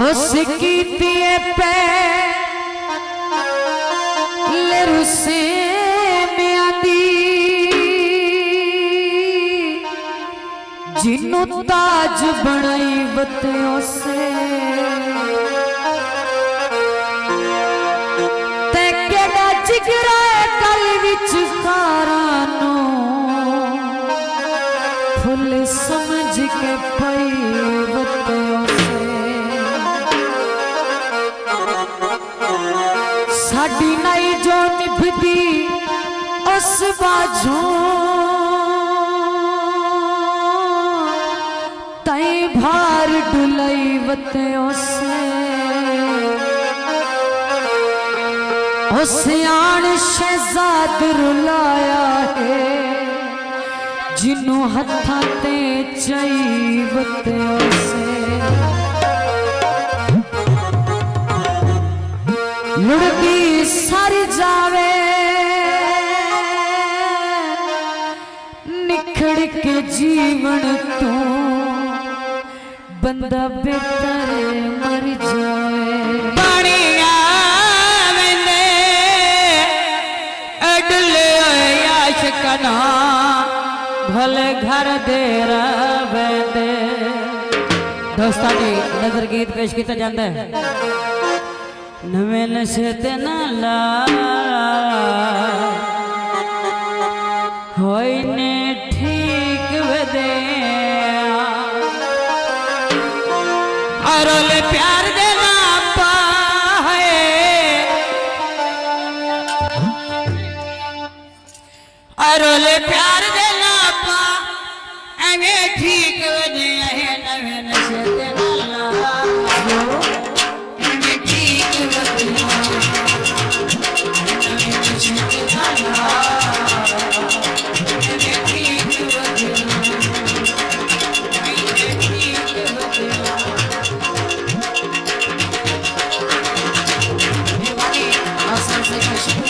उसकी दिए पे ले रुसे में आंदी जिन्नों ताज बनाई बत्तियों से तेरा जिगरा कल विच खारानो फुल समझ के पई बत्तियों से साड़ी नाई जो निभदी उस बाजू तई भार डुलाई बत्तियों से सियाण शहजाद रुलाया है जिन्हों हथा ते चई बत्तियों से लुढ़की सर जावे निखड़ के जीवन तू बंदा बेहतर मर जाए कना भले घर दे रवेंदे। दोस्तां जी नजर गीत पेश किया जाता है नवे नशे ते ना ला होई ने ठीक वदे अरोले प्यार दे ना पाए अरोले प्यार दे ना पा एवे ठीक वदे है नवे नशे ते ना ला एवे ठीक वदे नवे नशे ते ना ला एवे ठीक वदे एवे ठीक वदे दीवानी आसन से खुशबू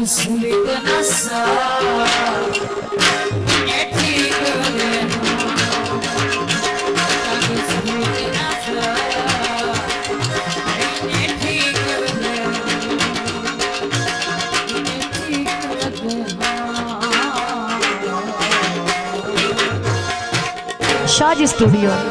Sweet and I saw साज स्टूडियो।